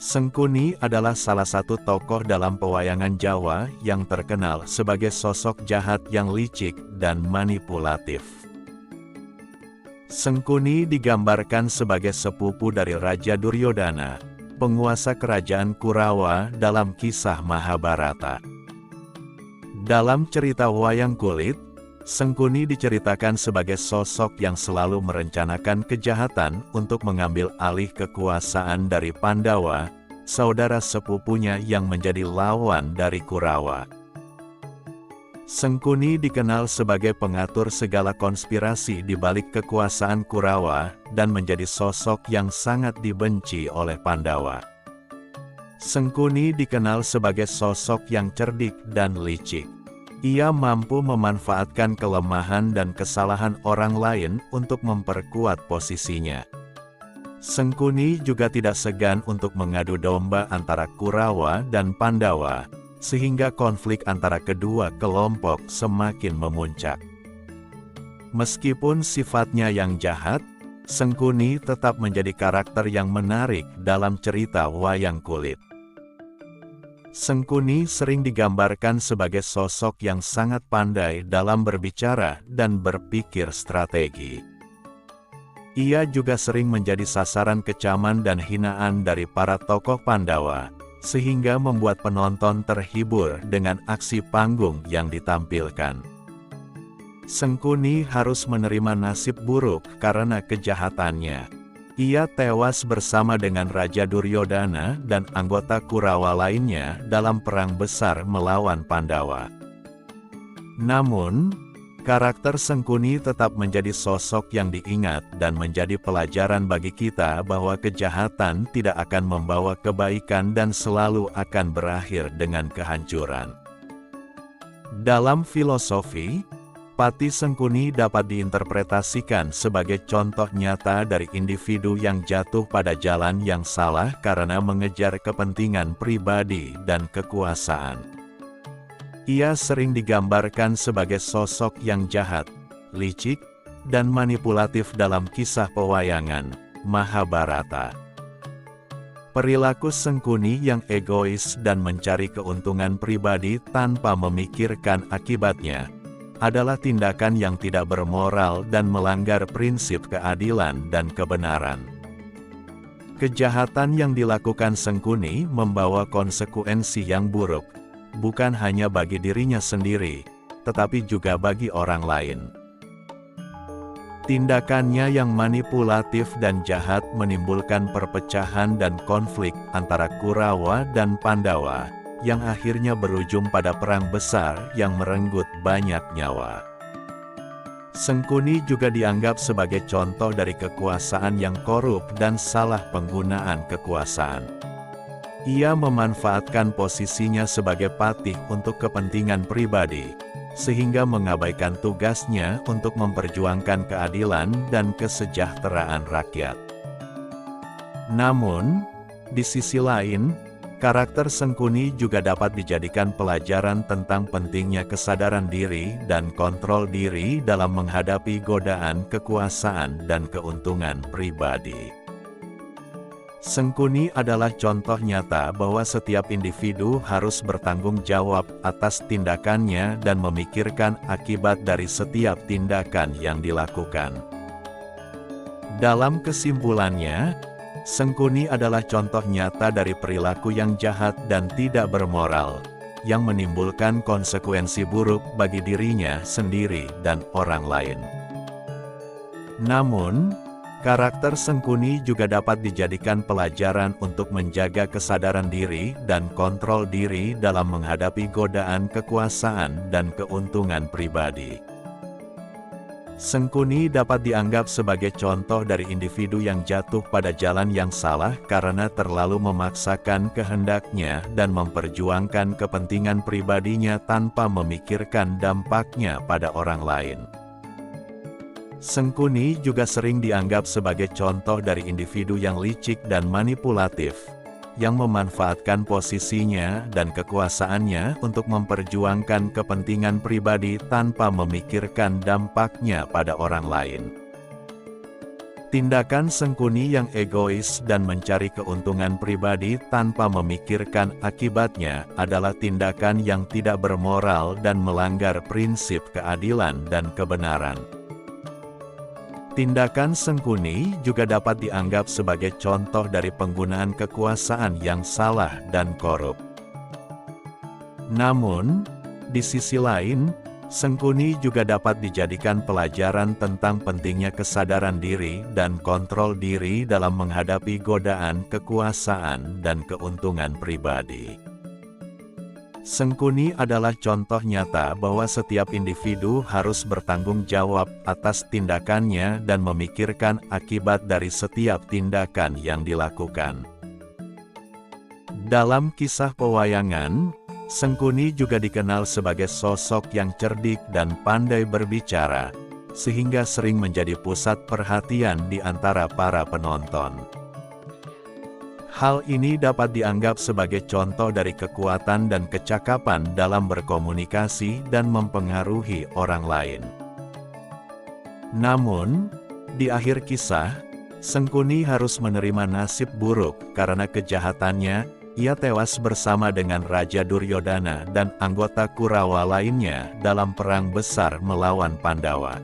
Sengkuni adalah salah satu tokoh dalam pewayangan Jawa yang terkenal sebagai sosok jahat yang licik dan manipulatif. Sengkuni digambarkan sebagai sepupu dari Raja Duryodana, penguasa kerajaan Kurawa dalam kisah Mahabharata. Dalam cerita wayang kulit, Sengkuni diceritakan sebagai sosok yang selalu merencanakan kejahatan untuk mengambil alih kekuasaan dari Pandawa, saudara sepupunya yang menjadi lawan dari Kurawa. Sengkuni dikenal sebagai pengatur segala konspirasi di balik kekuasaan Kurawa dan menjadi sosok yang sangat dibenci oleh Pandawa. Sengkuni dikenal sebagai sosok yang cerdik dan licik. Ia mampu memanfaatkan kelemahan dan kesalahan orang lain untuk memperkuat posisinya. Sengkuni juga tidak segan untuk mengadu domba antara Kurawa dan Pandawa, sehingga konflik antara kedua kelompok semakin memuncak. Meskipun sifatnya yang jahat, Sengkuni tetap menjadi karakter yang menarik dalam cerita wayang kulit. Sengkuni sering digambarkan sebagai sosok yang sangat pandai dalam berbicara dan berpikir strategi. Ia juga sering menjadi sasaran kecaman dan hinaan dari para tokoh Pandawa, sehingga membuat penonton terhibur dengan aksi panggung yang ditampilkan. Sengkuni harus menerima nasib buruk karena kejahatannya. Ia tewas bersama dengan Raja Duryodana dan anggota Kurawa lainnya dalam perang besar melawan Pandawa. Namun, karakter Sengkuni tetap menjadi sosok yang diingat dan menjadi pelajaran bagi kita bahwa kejahatan tidak akan membawa kebaikan dan selalu akan berakhir dengan kehancuran. Dalam filosofi, Pati Sengkuni dapat diinterpretasikan sebagai contoh nyata dari individu yang jatuh pada jalan yang salah karena mengejar kepentingan pribadi dan kekuasaan. Ia sering digambarkan sebagai sosok yang jahat, licik, dan manipulatif dalam kisah pewayangan Mahabharata. Perilaku Sengkuni yang egois dan mencari keuntungan pribadi tanpa memikirkan akibatnya adalah tindakan yang tidak bermoral dan melanggar prinsip keadilan dan kebenaran. Kejahatan yang dilakukan Sengkuni membawa konsekuensi yang buruk, bukan hanya bagi dirinya sendiri, tetapi juga bagi orang lain. Tindakannya yang manipulatif dan jahat menimbulkan perpecahan dan konflik antara Kurawa dan Pandawa, yang akhirnya berujung pada perang besar yang merenggut banyak nyawa. Sengkuni juga dianggap sebagai contoh dari kekuasaan yang korup dan salah penggunaan kekuasaan. Ia memanfaatkan posisinya sebagai patih untuk kepentingan pribadi, sehingga mengabaikan tugasnya untuk memperjuangkan keadilan dan kesejahteraan rakyat. Namun, di sisi lain, karakter Sengkuni juga dapat dijadikan pelajaran tentang pentingnya kesadaran diri dan kontrol diri dalam menghadapi godaan kekuasaan dan keuntungan pribadi. Sengkuni adalah contoh nyata bahwa setiap individu harus bertanggung jawab atas tindakannya dan memikirkan akibat dari setiap tindakan yang dilakukan. Dalam kesimpulannya, Sengkuni adalah contoh nyata dari perilaku yang jahat dan tidak bermoral, yang menimbulkan konsekuensi buruk bagi dirinya sendiri dan orang lain. Namun, karakter Sengkuni juga dapat dijadikan pelajaran untuk menjaga kesadaran diri dan kontrol diri dalam menghadapi godaan kekuasaan dan keuntungan pribadi. Sengkuni dapat dianggap sebagai contoh dari individu yang jatuh pada jalan yang salah karena terlalu memaksakan kehendaknya dan memperjuangkan kepentingan pribadinya tanpa memikirkan dampaknya pada orang lain. Sengkuni juga sering dianggap sebagai contoh dari individu yang licik dan manipulatif, yang memanfaatkan posisinya dan kekuasaannya untuk memperjuangkan kepentingan pribadi tanpa memikirkan dampaknya pada orang lain. Tindakan Sengkuni yang egois dan mencari keuntungan pribadi tanpa memikirkan akibatnya adalah tindakan yang tidak bermoral dan melanggar prinsip keadilan dan kebenaran. Tindakan Sengkuni juga dapat dianggap sebagai contoh dari penggunaan kekuasaan yang salah dan korup. Namun, di sisi lain, Sengkuni juga dapat dijadikan pelajaran tentang pentingnya kesadaran diri dan kontrol diri dalam menghadapi godaan kekuasaan dan keuntungan pribadi. Sengkuni adalah contoh nyata bahwa setiap individu harus bertanggung jawab atas tindakannya dan memikirkan akibat dari setiap tindakan yang dilakukan. Dalam kisah pewayangan, Sengkuni juga dikenal sebagai sosok yang cerdik dan pandai berbicara, sehingga sering menjadi pusat perhatian di antara para penonton. Hal ini dapat dianggap sebagai contoh dari kekuatan dan kecakapan dalam berkomunikasi dan mempengaruhi orang lain. Namun, di akhir kisah, Sengkuni harus menerima nasib buruk karena kejahatannya. Ia tewas bersama dengan Raja Duryodana dan anggota Kurawa lainnya dalam perang besar melawan Pandawa.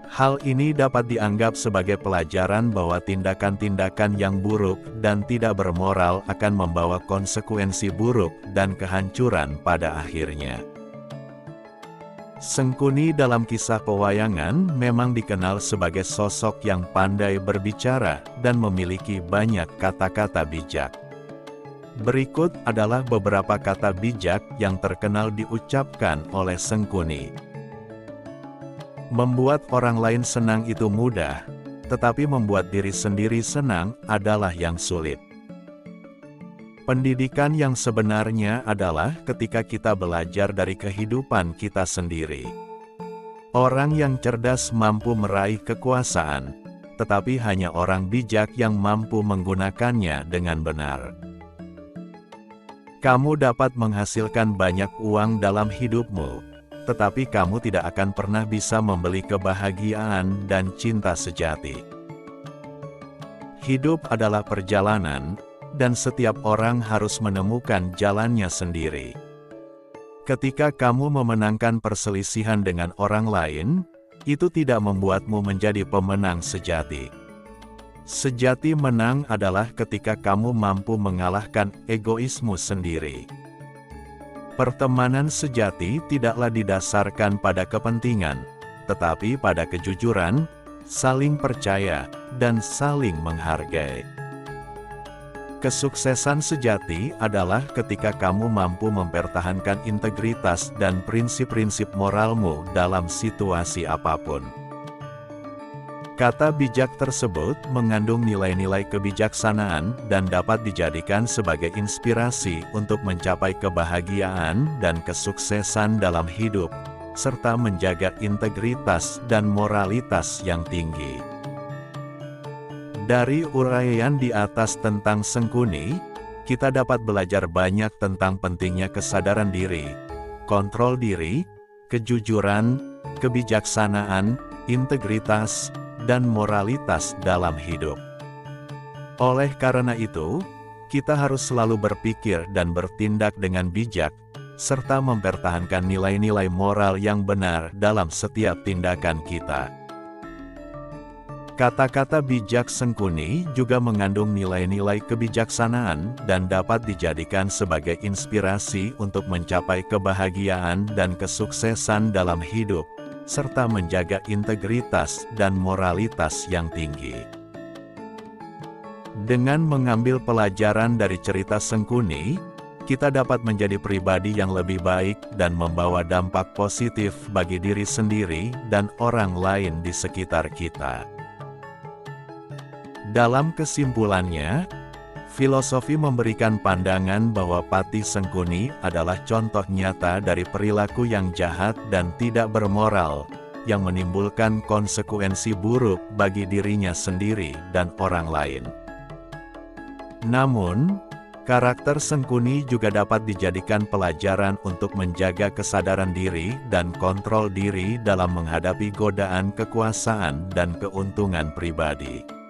Hal ini dapat dianggap sebagai pelajaran bahwa tindakan-tindakan yang buruk dan tidak bermoral akan membawa konsekuensi buruk dan kehancuran pada akhirnya. Sengkuni dalam kisah pewayangan memang dikenal sebagai sosok yang pandai berbicara dan memiliki banyak kata-kata bijak. Berikut adalah beberapa kata bijak yang terkenal diucapkan oleh Sengkuni. Membuat orang lain senang itu mudah, tetapi membuat diri sendiri senang adalah yang sulit. Pendidikan yang sebenarnya adalah ketika kita belajar dari kehidupan kita sendiri. Orang yang cerdas mampu meraih kekuasaan, tetapi hanya orang bijak yang mampu menggunakannya dengan benar. Kamu dapat menghasilkan banyak uang dalam hidupmu, tetapi kamu tidak akan pernah bisa membeli kebahagiaan dan cinta sejati. Hidup adalah perjalanan, dan setiap orang harus menemukan jalannya sendiri. Ketika kamu memenangkan perselisihan dengan orang lain, itu tidak membuatmu menjadi pemenang sejati. Sejati menang adalah ketika kamu mampu mengalahkan egoismu sendiri. Pertemanan sejati tidaklah didasarkan pada kepentingan, tetapi pada kejujuran, saling percaya, dan saling menghargai. Kesuksesan sejati adalah ketika kamu mampu mempertahankan integritas dan prinsip-prinsip moralmu dalam situasi apapun. Kata bijak tersebut mengandung nilai-nilai kebijaksanaan dan dapat dijadikan sebagai inspirasi untuk mencapai kebahagiaan dan kesuksesan dalam hidup, serta menjaga integritas dan moralitas yang tinggi. Dari uraian di atas tentang Sengkuni, kita dapat belajar banyak tentang pentingnya kesadaran diri, kontrol diri, kejujuran, kebijaksanaan, integritas, dan moralitas dalam hidup. Oleh karena itu, kita harus selalu berpikir dan bertindak dengan bijak, serta mempertahankan nilai-nilai moral yang benar dalam setiap tindakan kita. Kata-kata bijak Sengkuni juga mengandung nilai-nilai kebijaksanaan dan dapat dijadikan sebagai inspirasi untuk mencapai kebahagiaan dan kesuksesan dalam hidup, serta menjaga integritas dan moralitas yang tinggi. Dengan mengambil pelajaran dari cerita Sengkuni, kita dapat menjadi pribadi yang lebih baik dan membawa dampak positif bagi diri sendiri dan orang lain di sekitar kita. Dalam kesimpulannya, filosofi memberikan pandangan bahwa Patih Sengkuni adalah contoh nyata dari perilaku yang jahat dan tidak bermoral, yang menimbulkan konsekuensi buruk bagi dirinya sendiri dan orang lain. Namun, Karakter Sengkuni juga dapat dijadikan pelajaran untuk menjaga kesadaran diri dan kontrol diri dalam menghadapi godaan kekuasaan dan keuntungan pribadi.